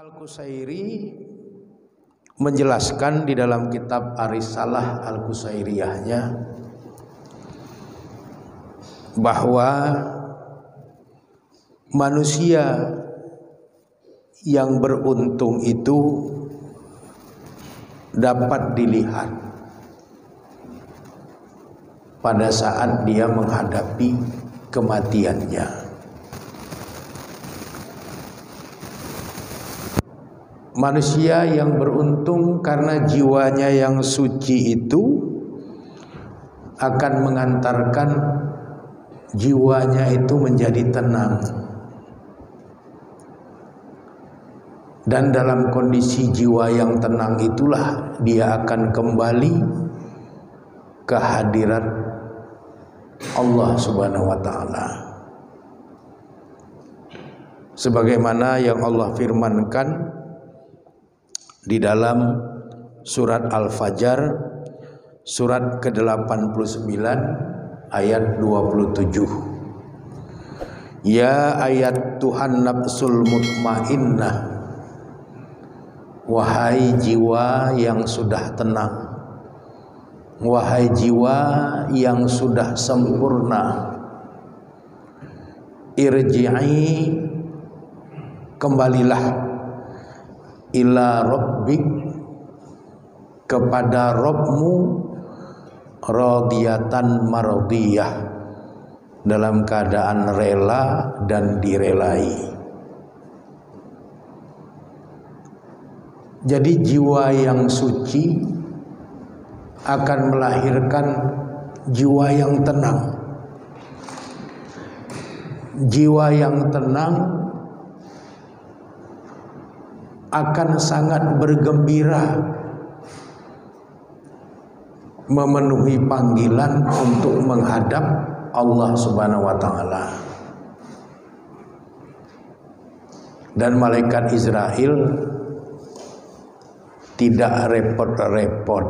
Al-Qusairi menjelaskan di dalam kitab Ar-Risalah Al-Qusairiyahnya bahwa manusia yang beruntung itu dapat dilihat pada saat dia menghadapi kematiannya. Manusia yang beruntung karena jiwanya yang suci itu akan mengantarkan jiwanya itu menjadi tenang. Dan dalam kondisi jiwa yang tenang itulah dia akan kembali ke hadirat Allah Subhanahu wa taala. Sebagaimana yang Allah firmankan di dalam surat Al-Fajr surat ke-89 ayat 27. Ya ayat Tuhan nafsul mutmainnah, wahai jiwa yang sudah tenang, wahai jiwa yang sudah sempurna, irji'i, kembalilah, ila rabbik, kepada Rabbmu, radiyatan mardiyah, dalam keadaan rela dan direlai. Jadi jiwa yang suci akan melahirkan jiwa yang tenang. Jiwa yang tenang akan sangat bergembira memenuhi panggilan untuk menghadap Allah Subhanahu wa taala. Dan malaikat Israel tidak repot-repot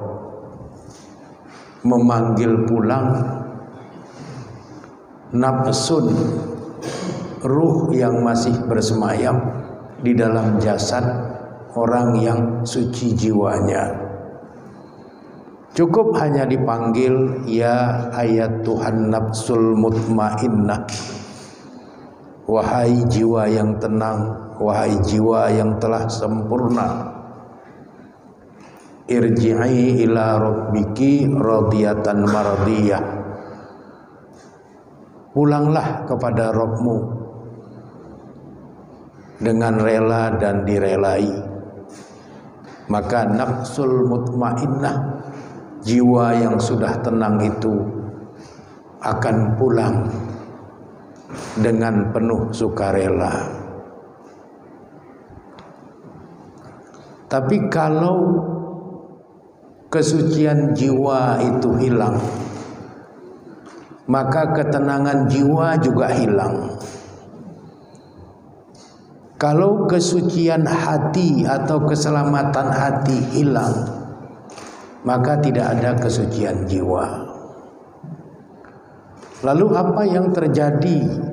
memanggil pulang nafsun, ruh yang masih bersemayam di dalam jasad orang yang suci jiwanya. Cukup hanya dipanggil, ya ayat Tuhan nafsul mutmainnah, wahai jiwa yang tenang, wahai jiwa yang telah sempurna, irji'i ila rabbiki radiyatan mardiyah, pulanglah kepada Rabbmu dengan rela dan direlai. Maka nafsul mutmainnah, jiwa yang sudah tenang itu akan pulang dengan penuh sukarela. Tapi kalau kesucian jiwa itu hilang, maka ketenangan jiwa juga hilang. Kalau kesucian hati atau keselamatan hati hilang, maka tidak ada kesucian jiwa. Lalu apa yang terjadi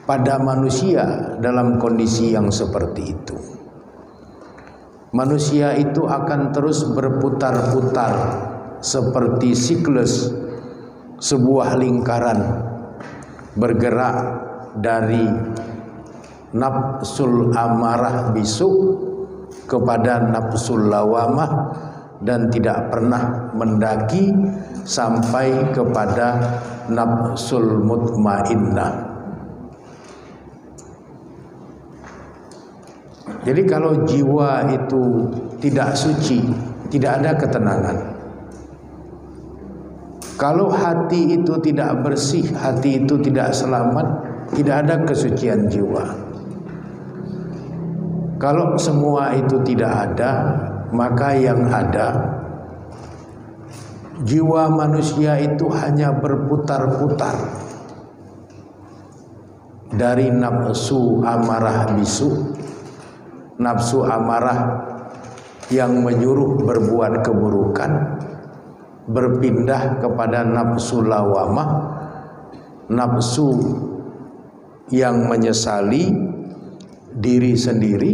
pada manusia dalam kondisi yang seperti itu? Manusia itu akan terus berputar-putar seperti siklus sebuah lingkaran, bergerak dari nafsul amarah bisu kepada nafsul lawamah dan tidak pernah mendaki sampai kepada nafsul mutmainnah. Jadi kalau jiwa itu tidak suci, tidak ada ketenangan. Kalau hati itu tidak bersih, hati itu tidak selamat, tidak ada kesucian jiwa. Kalau semua itu tidak ada, maka yang ada jiwa manusia itu hanya berputar-putar dari nafsu amarah bisu, nafsu amarah yang menyuruh berbuat keburukan, berpindah kepada nafsu lawamah, nafsu yang menyesali diri sendiri,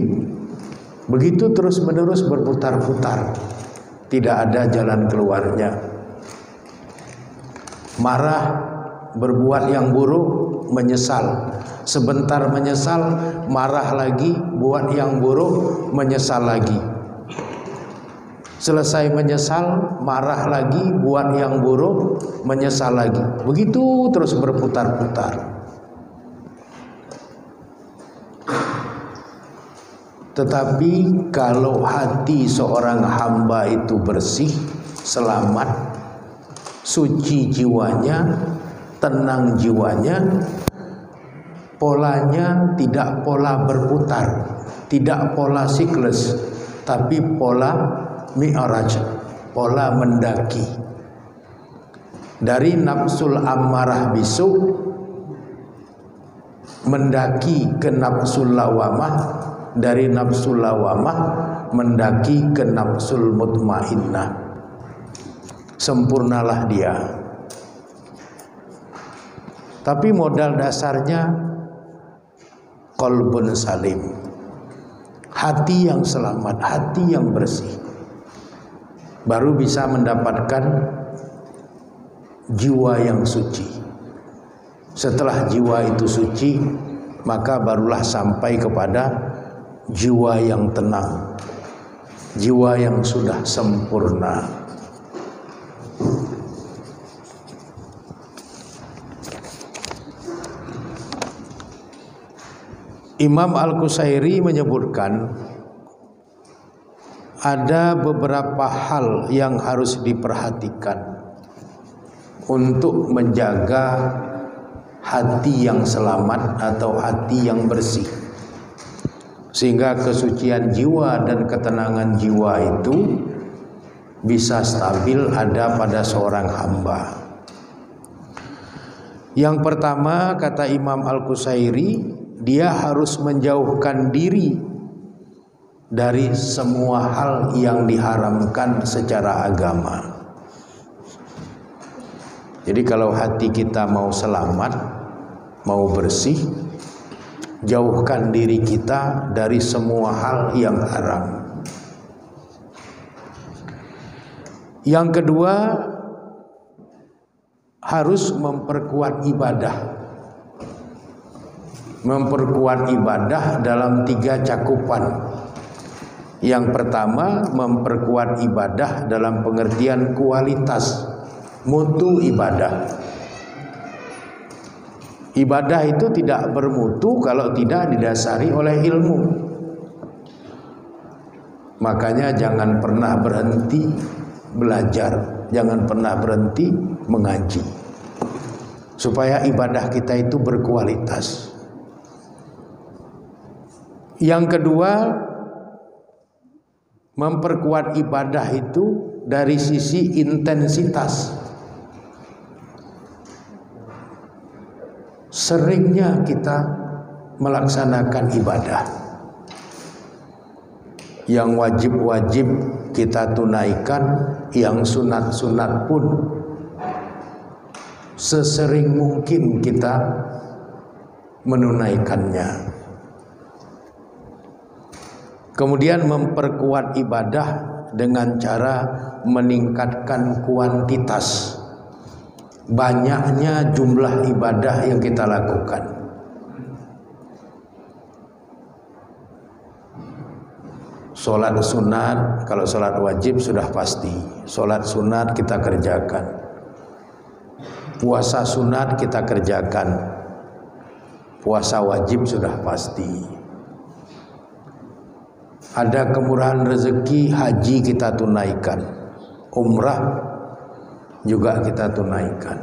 Begitu terus-menerus berputar-putar, tidak ada jalan keluarnya. Marah, berbuat yang buruk, menyesal. Sebentar menyesal, marah lagi, buat yang buruk, menyesal lagi. Selesai menyesal, marah lagi, buat yang buruk, menyesal lagi. Begitu terus berputar-putar. Tetapi kalau hati seorang hamba itu bersih, selamat, suci jiwanya, tenang jiwanya, polanya tidak pola berputar, tidak pola siklus, tapi pola mi'raj, pola mendaki. Dari nafsul ammarah bisu mendaki ke nafsul lawamah, dari nafsul lawamah mendaki ke nafsul mutmainnah. Sempurnalah dia. Tapi modal dasarnya qalbun salim, hati yang selamat, hati yang bersih, baru bisa mendapatkan jiwa yang suci. Setelah jiwa itu suci, maka barulah sampai kepada jiwa yang tenang, jiwa yang sudah sempurna. Imam Al-Qusairi menyebutkan ada beberapa hal yang harus diperhatikan untuk menjaga hati yang selamat atau hati yang bersih, sehingga kesucian jiwa dan ketenangan jiwa itu bisa stabil ada pada seorang hamba. Yang pertama, kata Imam Al-Qusairi, dia harus menjauhkan diri dari semua hal yang diharamkan secara agama. Jadi kalau hati kita mau selamat, mau bersih, jauhkan diri kita dari semua hal yang haram. Yang kedua, harus memperkuat ibadah. Memperkuat ibadah dalam 3 cakupan. Yang pertama, memperkuat ibadah dalam pengertian kualitas, mutu ibadah. Ibadah itu tidak bermutu kalau tidak didasari oleh ilmu. Makanya jangan pernah berhenti belajar, jangan pernah berhenti mengaji, supaya ibadah kita itu berkualitas. Yang kedua, memperkuat ibadah itu dari sisi intensitas. Seringnya kita melaksanakan ibadah, yang wajib-wajib kita tunaikan, yang sunat-sunat pun sesering mungkin kita menunaikannya. Kemudian memperkuat ibadah dengan cara meningkatkan kuantitas, banyaknya jumlah ibadah yang kita lakukan. Sholat sunat, kalau sholat wajib sudah pasti, sholat sunat kita kerjakan. Puasa sunat kita kerjakan, puasa wajib sudah pasti. Ada kemurahan rezeki, haji kita tunaikan, umrah juga kita tunaikan.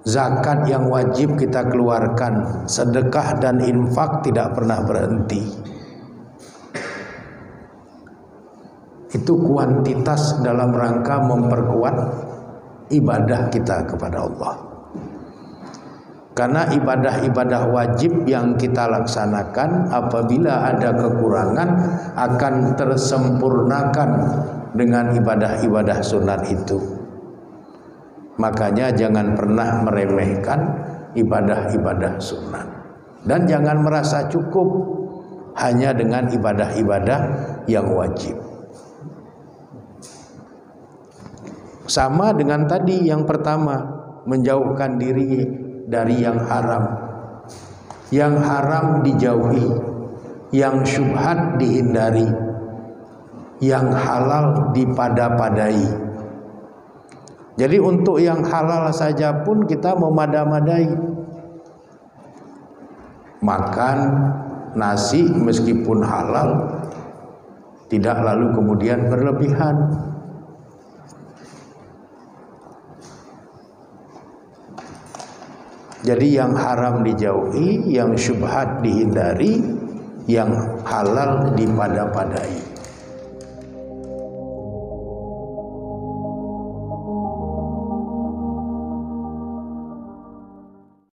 Zakat yang wajib kita keluarkan, sedekah dan infak tidak pernah berhenti. Itu kuantitas dalam rangka memperkuat ibadah kita kepada Allah. Karena ibadah-ibadah wajib yang kita laksanakan, apabila ada kekurangan akan tersempurnakan dengan ibadah-ibadah sunat itu. Makanya jangan pernah meremehkan ibadah-ibadah sunat. Dan jangan merasa cukup hanya dengan ibadah-ibadah yang wajib. Sama dengan tadi yang pertama, menjauhkan diri dari yang haram. Yang haram dijauhi, yang syubhat dihindari, yang halal dipada-padai. Jadi untuk yang halal saja pun kita memada-madai. Makan nasi meskipun halal, tidak lalu kemudian berlebihan. Jadi yang haram dijauhi, yang syubhat dihindari, yang halal dipada-padai.